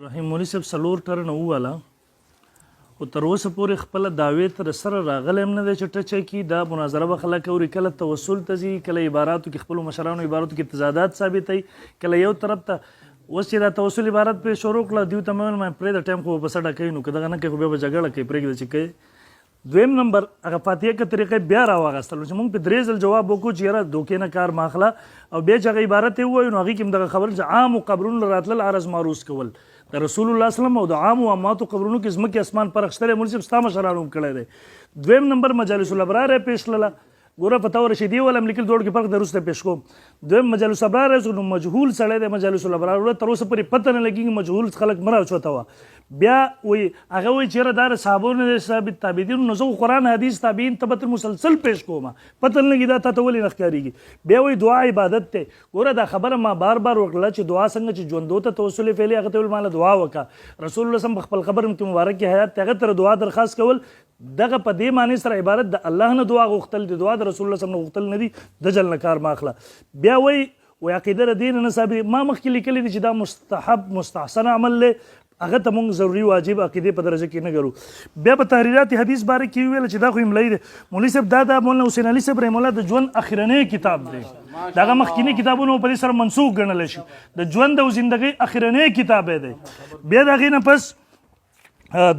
رحیم مولوي صاحب څلور ټرنه وواله خو تر اوسه پورې خپله دعوې تر سره راغلی هم نه دی چې ټچه کي دا مناظره به خلک اوري کله توسل ته ځي کله عباراتو کې خپلو مشرانو عباراتو کې تضادات ثابتوي کله یو طرف ته اوس چې دا توسل عبارت پرې شروع کړه دوی ته مې ویل ما پرېږده ټایم خو به په سډه کوي نو که دغه نه کوي خو بیا به جګړه کوي پرېږده چې کوي دویم نمبر هغه فاتحه که طریقې بیا راواغستلو چې موږ په درې ځل جواب وکړو چې یاره دوکې نه کار مه اخله او بیا چې هغه عبارت یې ووایو نو هغې کې هم دغه خبره چې عامو قبرونو له راتلل عرض معروض کول د رسول الله وسلم او د عامو اماتو قبرونو کې ځمکې اسمان فرق شته دی مولوي صاحب ستا مشرانو هم کړی دی دویم نمبر مجالس الابرار یې پیش کړله ګوره فتاوی رشیدي ولم لیکل دوړ کې فرق د وروسته پیش کوم دویم مجالس الابرار نو مجهول سړی دی مجالس الابرار تر اوسه پورې پته نه لګېږي مجهول خلک مه راوچوتوه بیا وایي هغه وایي چې یاره دا د صحابو نه دی ثابت تابعین نو زه قرآن حدیث تابعین ته به مسلسل پیش کوم پته نه لګي دا تا ته ولې نه ښکارېږي بیا وایي دعا عبادت دی ګوره دا خبره ما بار بار وکړله چې دعا څنګه چې ژوندو ته توسل فعلي هغه ته ویل ماله دعا وکړه رسول الله صلی په خپل خبر کې مبارک حیات ته هغه تر دعا درخواست کول دغه په دې معنی سره عبارت د الله نه دعا غوښتل د دعا د رسول الله صلی الله علیه وسلم غوښتل نه دي دجل نه کار ما اخله بیا وایي عقیده د دین نه ثابت ما مخکې لیکلي دي چې دا مستحب مستحسن عمل دی هغه ته مونږ ضروري واجب عقیدې په درجه کې نه ګرو بیا په تحریرات حدیث باره کې ویل چې دا خو املایي دی مولوي صاحب دا د مولانا حسین علي صاحب رحم الله د ژوند اخرنی کتاب دی دغه مخکینی کتابونو په دې سره منسوخ ګڼلی شي د ژوند او زندګۍ اخرنی کتاب دی بیا د هغې نه پس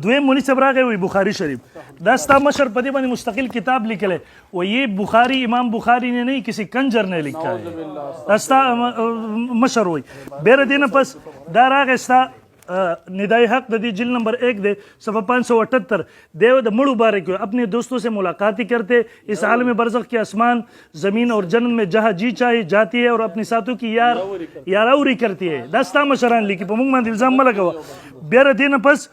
دویم مولوي صاحب راغی وایي بخاري شریف دا ستا مشر په دې باندې مستقل کتاب لیکلی و یہ بخاری امام بخاری نے نہیں کسی کنجر نے لکھا ہے دا ستا مشر وایي بیا د دې نه پس دا راغی ستا ندائی حق ددی جل نمبر 1 دے صفحہ 578 دیو د مڑو بارے کو اپنے دوستوں سے ملاقاتی کرتے اس عالم برزخ کے آسمان زمین اور جنت میں جہاں جی چاہے جاتی ہے اور اپنے ساتھوں کی یاراوری کرتی ہے دستا مشران لیکي په موږ باندې الزام مه لګوه بیا د دې نه پس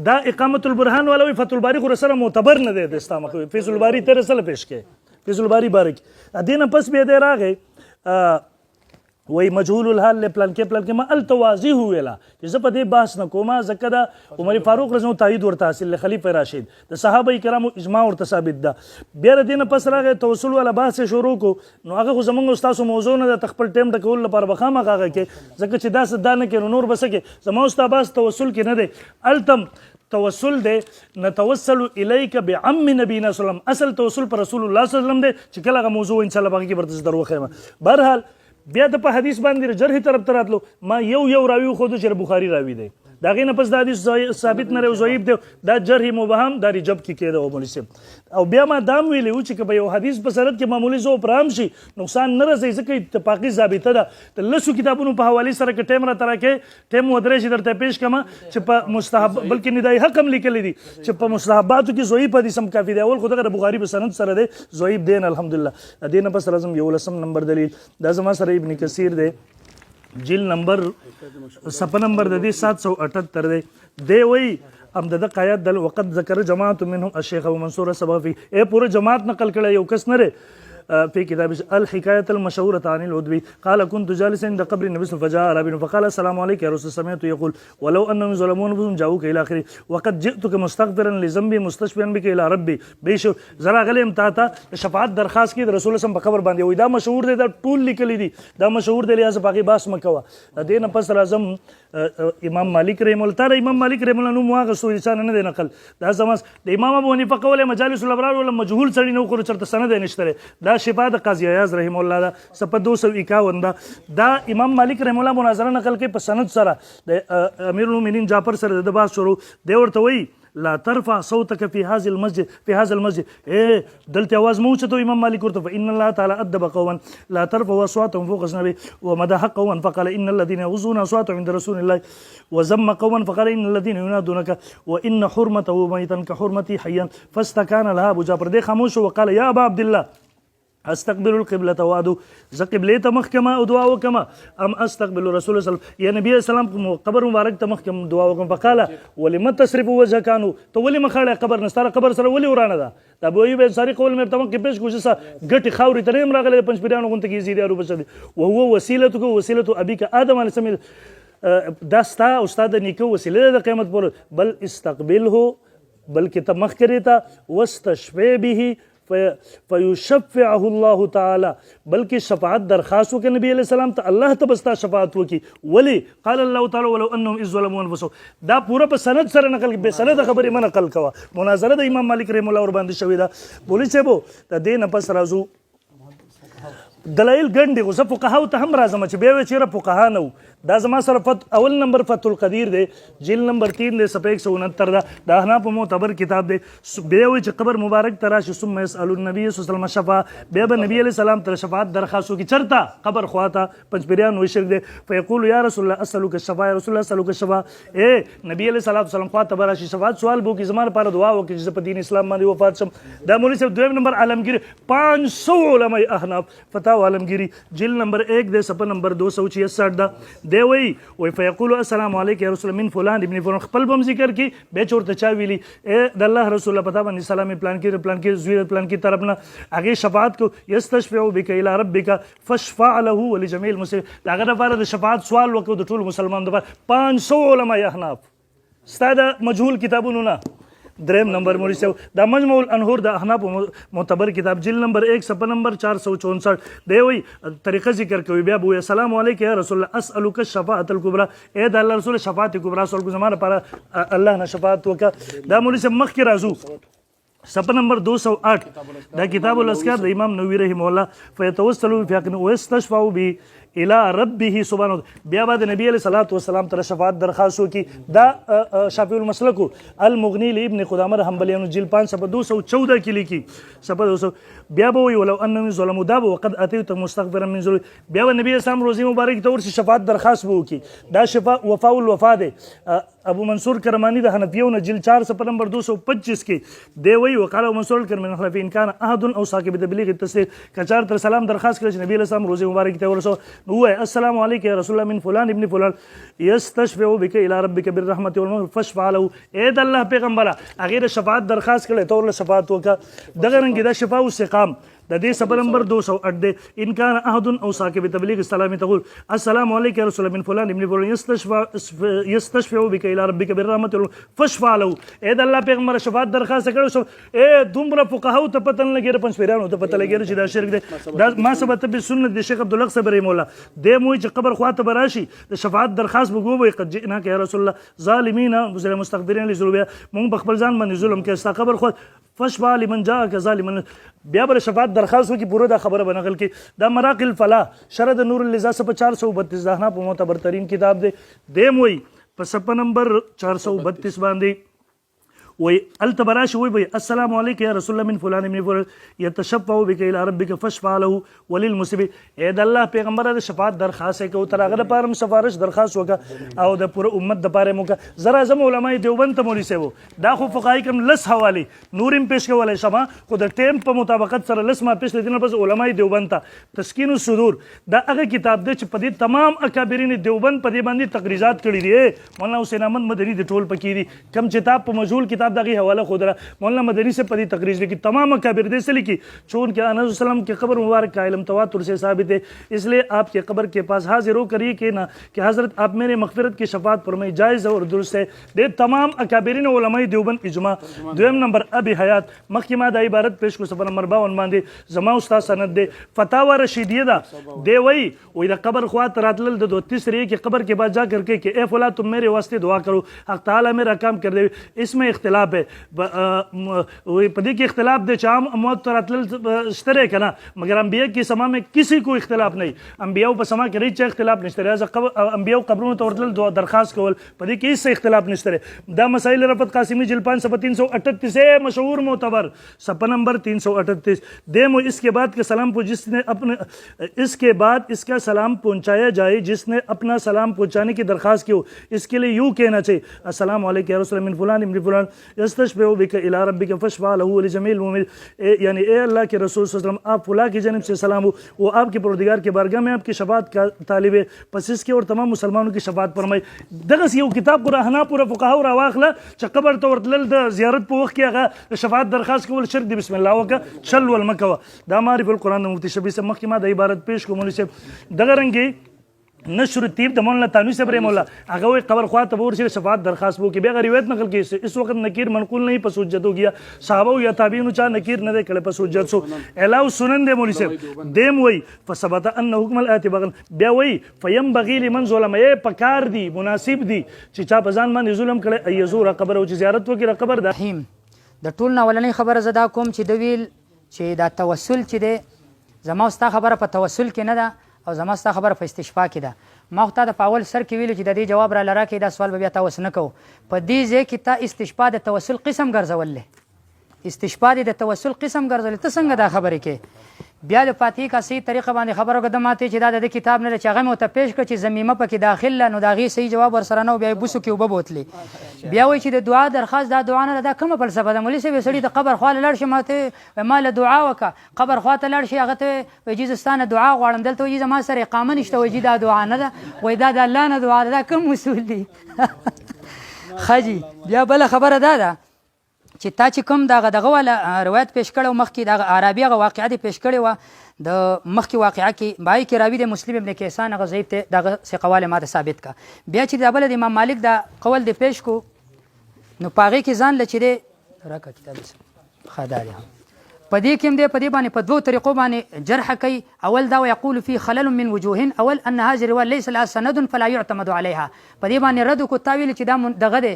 دا اقامت البرهان والا وي فتح الباری خو سره معتبر نه دی د ستا مخه فیض الباری تر سره پیش کې فیض الباری بارک دې نه پس بیا دی راغی وای مجهول الحال له پلان کې ما التوازی ویلا چې زه په دې بحث نه کومه ځکه دا عمر فاروق رضی الله تایید ورته حاصل له خلیفہ راشد د صحابه کرامو اجماع ورته ثابت ده بیا د دې نه پس راغی توسل والا بحث شروع کو نو هغه خو زمونږ استاد موضوع نه د خپل ټیم ټکول لپاره بخامه هغه کې ځکه چې دا نه کې نور بسکه زموږ استاد بحث توسل کې نه دی التم توسل دے نتوسل الیک بعم نبینا صلی الله علیه وسلم اصل توسل پر رسول الله صلی الله علیه وسلم دے چې کله هغه موضوع ان شاء الله باقي کې برتس دروخه بهرحال بیا د په حدیث باندې جرح طرف ته راتلو ما یو راوي خود چې بخاری راوي دی دا غي نه پس د حدیث ثابت نه ضعیف دی دا جرح مبهم دا رجب کې کېده او مولوي صاحب او بیا ما دام ویلو چې په یو حدیث په سند کې معمولی زو پرام شي نقصان نه رسي ځکه اتفاقی ضابطه ده د لسو کتابونو په حواله سره کې ټیم را ترکه ټیم ودرې شي درته پیش کما چې په مستحب بلکې ندای حق هم لیکل دي چې په مستحباتو کې ضعیف حدیث هم کافی دی اول خو د بخاری په سند سره دی ضعیف دین الحمدلله دینه پس لازم یو لسم نمبر دلیل دا زما سره ابن کثیر دی جل نمبر صفحه نمبر د دې 778 دی وی ام د قایت دل وقت ذکر جماعت منهم الشيخ ابو منصور الصبافي اے پورے جماعت نقل کړه یو کس نه في كتاب الحكاية المشهورة عن العدوي قال كنت جالسا عند قبر النبي صلى الله عليه وسلم فجاء أعرابي فقال السلام عليك يا رسول سمعت يقول ولو أنهم ظلمون بهم جاءوك إلى آخره وقد جئتك مستغفرا لذنبي مستشفيا بك إلى ربي بيشو زرا غلیم تا شفاعت درخواست کی رسول الله صلی قبر باندې وای دا مشهور دی دا ټول لیکلی دي دا مشهور دی لہذا باقي باس مکوا دین پس لازم امام مالک رحم الله تعالی امام مالک رحم الله نو مواغه سو انسان نه دی نقل دا زماس د امام ابو حنیفه قول مجالس الابرار ولا مجهول سړی نو خو چرته سند نشته دا شفاعت قاضی عیاض رحم الله دا صفحه 251 دا امام مالک رحم الله مناظره نقل کوي په سند سره د امیر المؤمنین جعفر سره د باس شروع دی ورته وی لا ترفع صوتك في هذا المسجد دلت اواز مو چتو امام مالک ورته فان الله تعالى ادب قوما لا ترفعوا اصواتهم فوق النبي ومدح قوما فقال ان الذين يغضون اصواتهم عند رسول الله وذم قوما فقال ان الذين ينادونك وان حرمته ميتا كحرمتي حيا فاستكان لها ابو جعفر دي خاموش وقال يا ابا عبد الله استقبل القبلة وادو ز قبله تمخ کما او دعا وکما ام استقبل رسول الله صلی الله علیه وسلم یا نبی اسلام قبر مبارک تمخ کم دعا وکم فقال ولم تصرف وجهكانوا تو ولي مخاله قبر نستاره قبر سره ولي ورانه ده دا ابو ایوب انصاری قول مې تمخ کې پیش کوشش غټي خاوري تریم راغله پنځ پیرانو غونته کې زیری ارو بچدي او هو وسیله ابيك ادم علیه السلام داستا استاد نیکو وسیله د قیامت پر بل استقبله بلکې تمخ کړی تا واستشفي به فیشفعه الله تعالی بلکہ شفاعت درخواست وکړي نبی علیہ السلام ته الله ته بستا شفاعت وکړي ولی قال الله تعالی ولو انهم اذ ظلموا انفسهم دا پورا په سند سره نقل به سند خبرې من نقل کوا مناظره د امام مالک رحم الله ور باندې شوې ده بولی صاحب د دې نه پس راځو دلایل ګڼ دي خو زه فقهاو ته هم راځم چې بیا چېرې فقها نه وو دا زما سره اول نمبر فتح القدیر دی جلد نمبر 3 دی صفحه 169 دا د احناف معتبر کتاب دی بیا وایي چې قبر مبارک ته راشي ثم یسأل النبي صلی الله علیه وسلم شفاعه بیا به نبی علیه السلام ته شفاعت درخواست وکړي چېرته قبر خواته پنځپیریان وایي شرک دی فیقول یا رسول الله اسألک الشفاعه یا رسول الله اسألک الشفاعه نبی علیه السلام خواته به راشي شفاعت سوال به وکړي زما لپاره دعا وکړي چې زه په دین اسلام باندې وفات شم دا مولوي صاحب دویم نمبر عالمگیری 500 علماء احناف فتاوی عالمگیری جلد نمبر 1 دی صفحه نمبر 266 دا دی وایي فیقول السلام علیک یا رسول من فلان ابن فلان خپل بم ذکر کی به چورته چا ویلی اے د الله رسول الله پتا باندې سلام پلان کې زوی پلان کې طرف نه هغه شفاعت کو یستشفع بک الی ربک فشفع له ولجميع المسلمين هغه لپاره د شفاعت سوال وکړو د ټول مسلمان لپاره 500 علماء احناف ستاده مجهول کتابونو نه دریم نمبر مولوی صاحب دا مجموع الانهور د احناف معتبر کتاب جلد نمبر 1 صفحه نمبر 464 دی وی طریقه ذکر کوي بیا بو السلام علیک یا رسول الله اسالک الشفاعه الکبرى اے د الله رسول شفاعت کبرى سوال کو زمانه پر الله نه شفاعت وکا دا مولوی صاحب مخ کی رازو صفحه نمبر 208 دا کتاب الاذکار د امام نووي رحمه الله فیتوسلوا فیقن واستشفعوا به الى ربه سبحانه بیا بعد نبی علیہ الصلوۃ والسلام تر شفاعت درخواست کی دا شافعی المسلک المغنی لابن قدامه حنبلی جلد 5 صفحه 214 کې لیکي صفحه 200 بیا به وی ولو انهم ظلموا دا وقد اتيت مستغفرا من ذنوب بیا نبی اسلام روزي مبارک تور شفاعت درخواست وو کی دا شفاء وفاء الوفا ده ابو منصور کرمانی د حنفیون جلد 4 صفحه نمبر 225 کې دی وی وقال منصور کرمانی خلف ان كان احد او ساکب تبلیغ التسلیل کچار تر سلام درخواست کړي نبی اسلام روزي مبارک ته ورسو هو السلام علیک یا رسول الله من فلان ابن فلان یستشفع بک الی ربک بالرحمت والمغفرة فاشفع له اے د الله پیغمبره هغه شفاعت درخواست کړي ته ورله شفاعت وکړه دغه رنګ د شفاء او استقام د دې صفحه نمبر 208 دی ان كان احد او ساکب تبلیغ السلام تقول السلام علیک یا رسول الله من فلان ابن فلان یستشفع بک الی ربک بالرحمت فاشفع له اے د الله پیغمبر شفاعت درخواست کړو اے دومره فقهاو ته پته نه لګیږي پنځپیرانو ته پته لګیږي چې دا شرک دی دا ما ثبت به سنت د شیخ عبد الله صبری مولا د موي چې قبر خواته براشي د شفاعت درخواست وګوي قد جئنا یا رسول الله ظالمین مستغفرین لذنوبهم مونږ په خپل ځان باندې ظلم کې ستا قبر خو فشفع لمن جاءك ظالما بیا بر شفاعت درخواست وکي پوره دا خبره بنقل کې دا مراقل فلاح شرد نور اللذا صفحه 432 دهنا په معتبر ترین کتاب دی دیم وی په صفحه نمبر 432 باندې وی التبراش وی بی السلام علیک یا رسول الله من فلان ابن فلان یتشفع بک الی ربک فاشفع له وللمسلمین اے د الله پیغمبر د شفاعت درخواست کو تر هغه لپاره سفارش درخواست وکا او د پوره امت د پاره موکا زرا زم علماء دیوبند ته مولوی سیو دا خو فقهای کوم لس حواله نورم پیش کولای شمه خو د ټیم په مطابقت سره لس ما پیش لیدنه بس علماء دیوبند ته تسکین الصدور دا هغه کتاب دی چې په دې تمام اکابرین دیوبند په دې باندې تقریرات کړي دي مولانا حسین احمد مدنی د ټول پکې دي کم کتاب په مجهول کتاب دغه حوالہ خود رہا مولانا مدنی سے پدی تقریر کی تمام اکابر دے سے لکھی چون کہ انس وسلم کی قبر مبارک کا علم تواتر سے ثابت ہے اس لیے آپ کے قبر کے پاس حاضر ہو کریے کہ نہ کہ حضرت آپ میرے مغفرت کی شفاعت فرمائیں جائز اور درست ہے دے تمام اکابرین علماء دیوبند اجماع دویم نمبر ابی حیات مخکمہ دا عبارت پیش کو صفحہ نمبر 52 باندې زما استاد سند دے فتاوی رشیدیہ دا دے وہی وہی دا قبر خواہ راتلل دو تیسری کہ قبر کے بعد جا کر کے کہ اے فلاں تم میرے واسطے دعا کرو حق تعالی میرا کام کر دے اس میں اختلاف ہے پدی کی اختلاف دے چام اموات تو راتلل شترے کنا مگر انبیاء کی سما میں کسی کو اختلاف نہیں انبیاء پر سما کے ریچ اختلاف نہیں شترے انبیاء قبروں تو راتلل دعا درخواست کول پدی کی اس سے اختلاف نہیں شترے دا مسائل رفت قاسمی جلد 5 صفحہ 338 سے مشہور معتبر صفحہ نمبر 338 دے مو اس کے بعد کے سلام کو جس نے اپنے اس کے بعد اس کا سلام پہنچایا جائے جس نے اپنا سلام پہنچانے کی درخواست کی ہو اس کے لیے یوں کہنا چاہیے السلام علیکم یا رسول من فلان ابن فلان یستشفع بک الی ربک فاشفع له ولجميع المؤمنین یعنی اے اللہ کے رسول صلی اللہ علیہ وسلم آپ فلاں کی جانب سے سلام ہو وہ آپ کے پروردگار کے بارگاہ میں آپ کی شفاعت کا طالب ہے پس اس کے اور تمام مسلمانوں کی شفاعت فرمائے دغس یو کتاب کو راهنا پورا فقها را واخله چې قبر ته ورتلل د زیارت په وخت کې هغه شفاعت درخواست کول شرک دی بسم الله وک چل والمکوا دا معرف القرآن مفتی شبی سے مخکمه د عبارت پیش کوم چې دغه رنګي نشر الطيب د مولانا تانوی صاحب رحم الله هغه وی قبر خواته به ورسره شفاعت درخواست وکړي بیا روایت نقل کړي اس وقت نکیر منقول نہیں پس حجت ہو گیا صحابہ یا تابعین چا نکیر نه کړي پس حجت سو علاوه سنن د مولوی صاحب دیم وی فثبت ان حکم الاتي بغل بیا وی فينبغي لمن ظلم پکار دی مناسب دی چې چا بزان باندې ظلم کړي ایزور قبر او زیارت وکړي قبر د رحیم د ټول ناولنې خبره زدا کوم چې د ویل چې دا توسل چې دی زما ستا خبره په توسل کې نه ده او زما ستا خبره په استشفا کې ده ما خو تا د په اول سر کې ویلو چې د دې جواب را لره کې دا سوال به بیا تاسو نه کوو په دې ځای کې تا استشفا د توسل قسم ګرځولې استشفا د توسل قسم ګرځولې ته څنګه دا خبرې کې بیا د فاتحې کا صحیح طریقه باندې خبره وکړه ماته چې دا د کتاب نه چې هغه مې ورته پیش کړه چې ضمیمه پکې داخل نو د هغې صحیح جواب ورسره نه و بیا یې بوسو کې اوبه بوتلې بیا وایي چې د دعا درخواست دا دعا نه ده دا کومه فلسفه ده مولوي صاحب سړي د قبر خوا له لاړ شي ماته ما له دعا وکړه قبر خوا ته لاړ شي هغه ته وایي چې زه ستا نه دعا غواړم دلته وایي زما سره اقامه نشته وایي دا دعا نه ده وایي دا د الله نه دعا ده دا کوم اصول دي ښه جي بیا بله خبره دا ده چې تا چې کوم دغه والا روایت پیش کړی و مخکې دغه عربي هغه واقعه دې پیش کړې وه د مخکې واقعه کې بای کې راوي د مسلم ابن کیسان هغه ضعیف ته دغه ثقواله ماته ثابت کا بیا چې د بل د امام مالک دا قول دی پیش کو نو پاغه کې ځان لچې دی راکا کتاب خدای په دې کې هم دی په دې باندې په دوه طریقو باندې جرح کوي اول دا ويقول في خلل من وجوه اول ان هذه الروايه ليس لها سند فلا يعتمد عليها په دې باندې رد کو تاویل چې دا دغه دی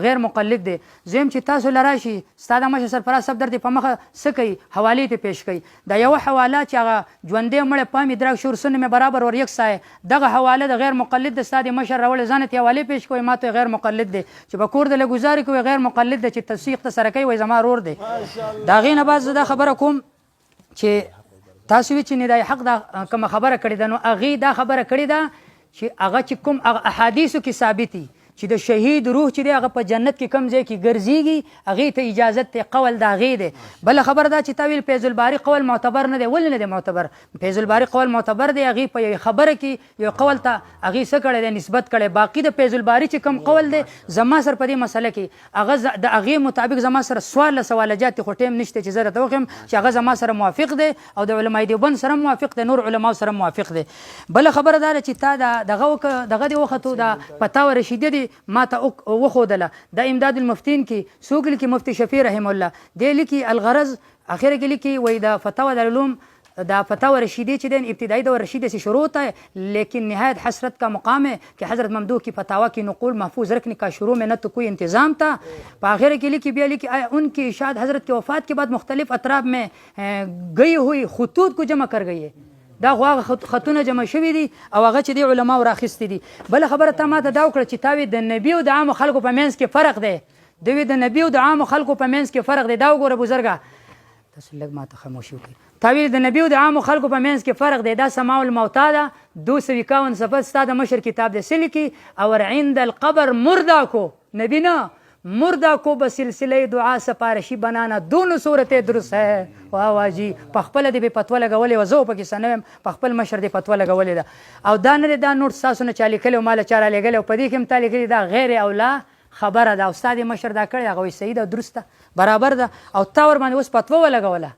غیر مقلد دی زم چې تاسو لراشي ستاده مشه سرفراز صدر دی په مخه سکی حواله ته پیش کوي دا یو حواله چې هغه ژوندې مړ پامې درک شور سن مې برابر ور یک سای دغه حواله د غیر مقلد د ستاده مشه راول ځانته حواله پیش کوي ماته غیر مقلد دی چې په کور د لګزاري کوي غیر مقلد دی چې تصدیق ته سره کوي وای زما رور دی دا غینه بعد خبره کوم چې تاسو چې ندای حق دا کوم خبره کړې ده نو هغه دا خبره کړې ده چې هغه چې کوم احادیثو کې ثابتي چې د شهید روح چې دی هغه په جنت کې کم ځای کې ګرځيږي هغه ته اجازه ته قول دا غي دی بل خبر دا چې تاویل فیض الباری قول معتبر نه دی ول نه دی معتبر فیض الباری قول معتبر دی هغه په خبره کې یو قول ته هغه څه کړی دی نسبت کړي باقی د فیض الباری چې کم قول دی زما سر په دې مسله کې هغه د هغه مطابق زما سره سوالجات خو ټیم نشته چې زه راته وخم چې هغه زما سره موافق دی او د علماء دیوبند سره موافق دی نور علما سره موافق دی بل خبره دا چې تا دغه دی وختو دا فتاوی رشیدی ما ته وخودله د امداد المفتین کې څوک لیکي مفتی شفیع رحم الله دی لیکي الغرض اخر کې لیکي وای د فتاوی العلوم دا فتاوی رشیدی چې دین ابتدائی دور رشیدی سے شروع ہوتا ہے لیکن نہایت حسرت کا مقام ہے کہ حضرت ممدوح کی فتاوی کی نقول محفوظ رکھنے کا شروع میں نہ تو کوئی انتظام تھا آخر کے لیے بیا لیکي ان کی اشاعت حضرت کی وفات کے بعد مختلف اطراف میں گئی ہوئی خطوط کو جمع کر گئی ہے دا غواغه خطونه جمع شوي دي او هغه چې دی علما راخستي دي بل خبره ته ماته دا وکړه چې تاوی د نبی او د عام خلکو په منځ کې فرق دی دوی د نبی او د عام خلکو په منځ کې فرق دی دا وګوره بزرګه تاسو لږ ماته خاموشي وکړئ تاوی د نبی او د عام خلکو په منځ کې فرق دی دا سماع الموتى ده 251 صفحه ستاد مشر کتاب د سلکی او عند القبر مردا کو نبی نه مردہ کو بسلسلہ دعا سپارشی بنانا دونوں صورتیں درست ہے واہ واہ جی پخپل دی په پتو لګولې وزو پکې سنوم پخپل مشر دی پتو لګولې دا او دا نه دا نوٹ تاسو نه چالي کلو مال چاره لګل او پدې کې متعلق دی دا غیر اولا خبره دا استاد مشر دا کړی هغه صحیح ده درسته برابر ده او تا ور باندې اوس پتو لګوله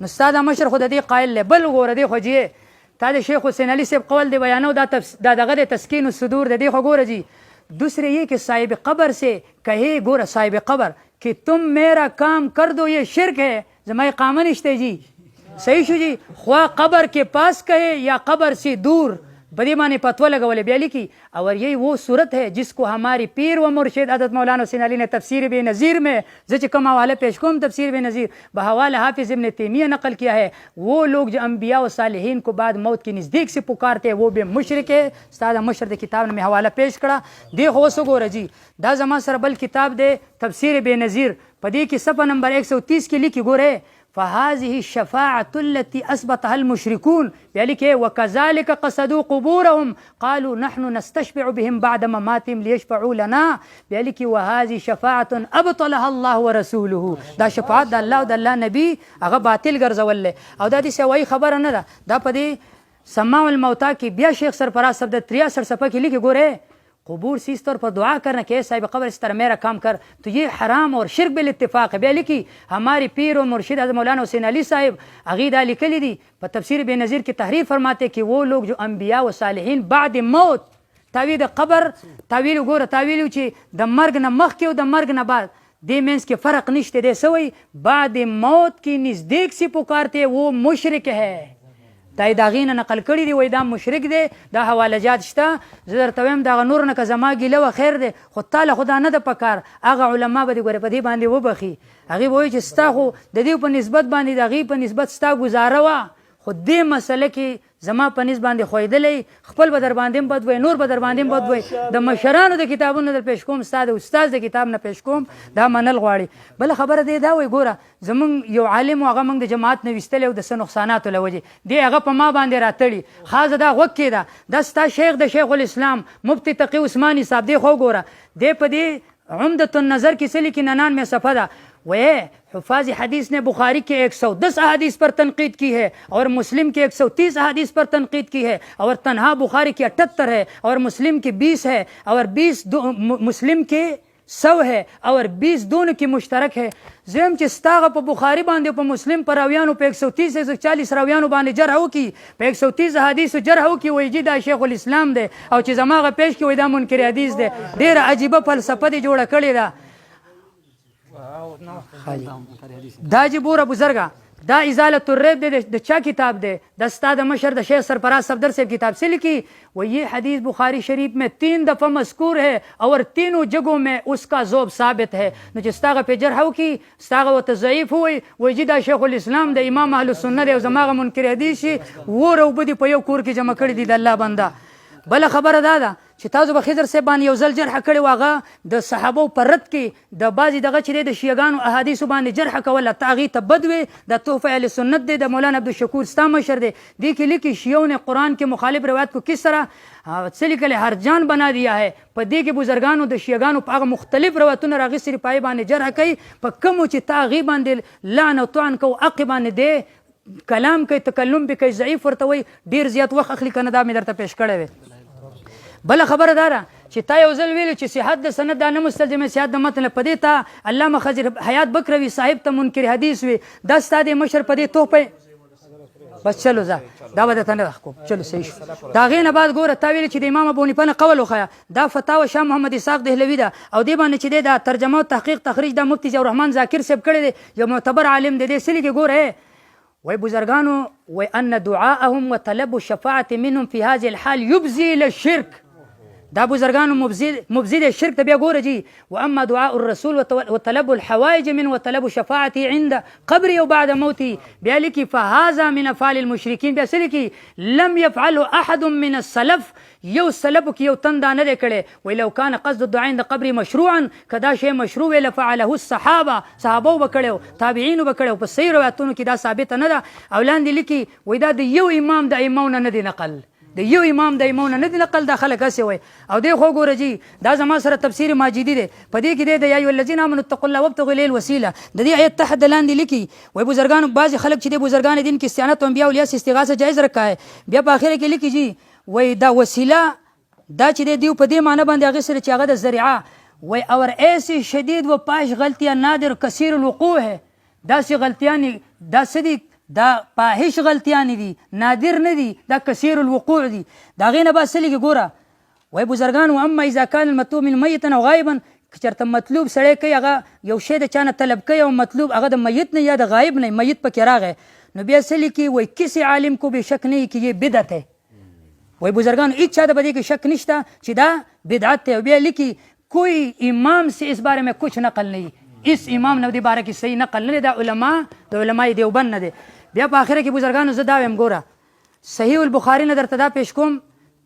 نو استاد مشر خود دې قائل له بل غور دی خو جی تا د شیخ حسین علی صاحب قول دی بیانو دا دغه تسکین الصدور د دې خو ګوره جی دوسرے یہ کہ صاحب قبر سے کہے گورا صاحب قبر کہ تم میرا کام کر دو یہ شرک ہے زما اقامہ نشتے جی صحیح شو جی خواہ قبر کے پاس کہے یا قبر سے دور بدی معنی پتوہ لگولے بیالی کی اور یہی وہ صورت ہے جس کو ہماری پیر و مرشد حضرت مولانا حسین علی نے تفسیر بے نظیر میں زچ کم حوالہ پیش کوم تفسیر بے نظیر بحوالہ حافظ ابن تیمیہ نقل کیا ہے وہ لوگ جو انبیاء و صالحین کو بعد موت کے نزدیک سے پکارتے ہیں وہ بے مشرک ہے استاد مشرد کتاب میں حوالہ پیش کرا دیکھو سگو رجی دا زمان سر بل کتاب دے تفسیر بے نظیر پدی کی صفحہ نمبر 130 کی لکھی گورے فهذه الشفاعة التي أثبتها المشركون بذلك وكذلك قصدوا قبورهم قالوا نحن نستشفع بهم بعد مماتهم ليشفعوا لنا بذلك وهذه شفاعة أبطلها الله ورسوله دا شفاعت دا الله و دا الله نبي هغه باطل ګرځول او دا دې سوي خبره نه ده دا په دې سماع الموتى کې بیا شیخ سرفراز صاحب د 63 صفحه کې لیکي ګوره قبور سے اس طور پر دعا کرنا کہ اے صاحب قبر اس طرح میرا کام کر، تو یہ حرام اور شرک بالاتفاق ہے. بیا لیکي ہمارے پیر و مرشد حضرت مولانا حسین علی صاحب هغې دا لیکلي دي په تفسیر بے نظیر کې تحریر فرماتے کہ وہ لوگ جو انبیاء و صالحین بعد موت تعویل د قبر تعویل وګوره تعویل چې د مرګ نه مخکې او د مرګ نه بعد دې منځ کې فرق نشته دی. څه وایي بعد موت کی نزدیک سے پکارتے وہ مشرک ہے. دا یې د هغې نه نقل کړي دي، وایي دا مشرک دی. دا حواله جات شته، زه درته وایم دغه نور نه که زما ګیله وه خیر دی، خو تا له خو دا نه ده پکار. هغه علما به دې ګورې په دې باندې وبخي، هغې به وایي چې ستا خو د دې په نسبت باندې د هغې په نسبت ستا ګزاره وه، خو دې مسله کې زما په نسبت باندې خویدلی، خپل به در باندې بد وای، نور به در باندې بد وای. د مشرانو د کتابونو در پیش کوم، ستا د استاد د کتاب نه پیش کوم، دا منل غواړي. بله خبره دی دا وایي ګوره زمونږ یو عالم و هغه موږ د جماعت نه ویستلی او د څه نقصاناتو له وجې دی هغه په ما باندې راتړي. خاصه دا غوږ کېده، دا ستا شیخ د شیخ الاسلام مفتی تقی عثماني صاحب دی، خو ګوره دی په دې عمدة النظر کې څه لیکي 99 صفحه ده. وہ حفاظ حدیث نے بخاری کے 110 احادیث پر تنقید کی ہے اور مسلم کے 130 احادیث پر تنقید کی ہے، اور تنہا بخاری کے 78 ہے اور مسلم کے 20 ہے، اور 20 مسلم کے 100 ہے اور 20 دونوں کی مشترک ہے. زم چې ستاغه په بخاری باندې په مسلم پر راویانو په 130 140 راویانو باندې جرح وکي، په 130 احادیث جرح وکي، وایي چې دا شیخ الاسلام دی، او چې زماغه پیش کی وایي دا منکر حدیث دی. ډیره عجیبه فلسفه دی جوړه کړې ده. دا جبوره بزرگا دا ازالت الریب دے د چا کتاب دے؟ دا ستا د مشر د شیخ سرفراز صفدر سے کتاب سے لکھی. وہ یہ حدیث بخاری شریف میں 3 دفعہ مذکور ہے اور تینوں جگہوں میں اس کا ذوب ثابت ہے. نو چې ستاغه په جرح وکي، ستاغه ورته ضعیف وي، وایي چې دا شیخ الاسلام د امام اهل سنت دی او زماغه منکر حدیث شي وور او بدي په یو کور کې جمع کړي دي د الله بنده. بله خبره دا ده چې تاسو به خضر صاحب باندې یو ځل جرح کړی و، هغه د صحابو په رد کې د بعضې دغه چې دی د شیعګانو احادیثو باندې جرح کوله، ته هغې ته بد وې. د تحفه اهل سنت دی د مولانا عبدالشکور ستا مشر دی، دې کې لیکي شیعوں نے قرآن کے مخالف روایت کو کس طرح څه لیکلی ہر جان بنا دیا ہے. په دې کې بزرګانو د شیعګانو په هغه مختلف روایتونه راغستې پای باندې جرح کوي، په کومو چې تا هغې باندې لعن او طعن کو عقې باندې دی کلام کوي، تکلم به کوي، ضعیف ورته وایي، ډېر زیات وخت اخلي که نه. دا مې درته پیش کړی وی. بله خبره دا ده چې تا یو ځل ویلو چې صحت د سند دا نه مستلزمه صحت د متن، په دې تا علامه خضر حیات بکروي صاحب ته منکر حدیث وي، دا ستا د مشر په دې توپه. بس چلو ځه دا به درته نه راښکوم، چلو صحیح شو. د هغې نه بعد ګوره تا ویلې چې د امام ابو حنیفه نه قول وښیه، دا فتاوه شاه محمد اسحاق دهلوي ده، او دې باندې چې دی دا ترجمه او تحقیق تخریج دا مفتی ضیاء الرحمن ذاکر صاحب کړی دی، یو معتبر عالم دی. دې څه لیکي ګوره وای بزرګانو وای ان دعاءهم وطلب الشفاعة منهم في هذه الحال يبزي الى الشرك. دا بزرگانو مبزید شرک ته بیا ګوره جی. واما دعاء الرسول وطلب الحوائج من وطلب شفاعته عند قبر او بعد موته، بیا لیکي فهذا من افعال المشرکین. بیا څه لیکي لم يفعله احد من السلف، یو سلف کې یو تندا نه دی کړی. وی لو کان قصد الدعاء عند قبر مشروعا، کدا شی مشروع وی لفعله الصحابه، صحابه وکړو، تابعین وکړو. په صحیح روایتونو کې دا ثابت نه ده. او لاندې لیکي وی دا د یو امام د ائمو نه دی نقل، د یو امام د ائمو نه دی نقل، دا خلک هسې وایي. او دی خو ګوره جی دا زما سره تفسیر ماجدي دی، په دې کې دی د یا ایها الذین آمنوا اتقوا الله وابتغوا الیه الوسیله، د دې آیت تحت لاندې لیکي وایي بزرګانو بعضې خلک چې دی بزرګان دین کې استعانت انبیا اولیاء سے استغاثه جایز رکھا ہے. بیا په آخره کې لیکي جی وایي دا وسیله دا چې دی دیو په دې معنی باندې هغې سره چې هغه د ذریعه وایي اور ایسی شدید و پاش غلطیاں نادر کثیر الوقوع ہے. داسې غلطیانې دا څه دي؟ دا پاهش غلطیانې دي، نادر نه دي، دا کثیر الوقوع دي. د هغې نه بعد څه لیکي ګوره وایي بزرګانو اما اذا کان المطلوب من میتا او غایبا، که چېرته مطلوب سړی کوي هغه یو شی د چا نه طلب کوي او مطلوب هغه د میت نه یا د غایب نه، میت پکې راغی، نو بیا څه لیکي وایي کسی عالم کو بے شک نہیں کہ یہ بدعت ہے. وایي بزرګانو هېڅ چا د په دې کې شک نشته چې دا بدعت دی. او بیا لیکي کوئی امام سے اس بارے میں کچھ نقل نہیں، اس امام نه دې باره کې صحیح نقل نه دی، دا علما د علمای دیوبند نه دی. بیا په آخره کې بزرګانو زه دا وایم ګوره صحیح البخاري نه درته دا پیش کوم،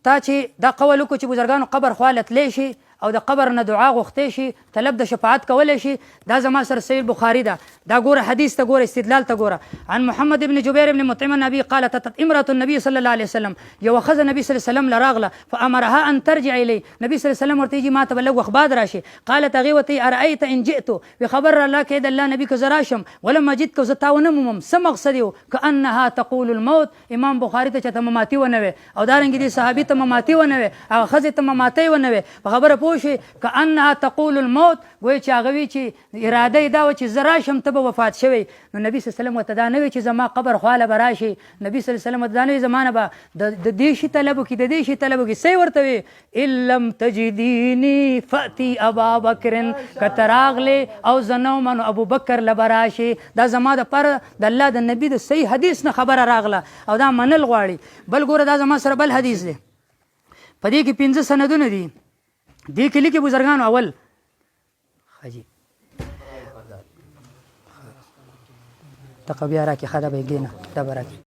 تا چې دا قول وکړو چې بزرګانو قبر خوا له تلی شي او د قبر نه دعا غوښتی شي طلب د شفاعت کولی شي دا زما سره صحیح بخاري ده دا ګوره حدیث ته ګوره استدلال ته ګوره عن محمد بن جبير بن مطعم النبي قالت اتت امرأة النبي صلى الله عليه وسلم یو ښځه نبي صلی الله علیه وسلم لراغله فامرها ان ترجع الی نبي صلی الله علیه وسلم ورته یې ما ته به لږ وخت بعد راشي قالت هغې ورته ارأیت ان جئت بخبر الله کې د الله نبي که زه راشم ولم اجدک زه تا ونه مومم څه مقصد یو کانها تقول الموت امام بخاري ته چېرته مماتي ونه وې او دارنګې دې صحابي ته مماتي ونه وې هغه ښځې ته مماتۍ ونه وې په خبره پوه شي کانها تقول الموت ګویا چې هغه وي چې اراده یې دا وه چې زه راشم ته به وفات شوی نو نبي صلی الله علیه وسلم ورته دا نه وي چې زما قبر خواله به راشي نبي صلی الله علیه وسلم ورته دا نه وي زما نه به د دې شي طلب وکړي د دې شي طلب وکړي څه یې ورته وي ان لم تجدیني فأتي ابا بکر که ته راغلې او زه نه وم نو ابوبکر له به راشي دا زما دپاره د الله د نبي د صحیح حدیث نه خبره راغله او دا منل غواړي بل ګوره دا زما سره بل حدیث دی په دې کې 5 سندونه دي دې کې لیکي بزرګانو اول حاجي تقبیا راکې ښه ده به یې ږدې نه دا به راکې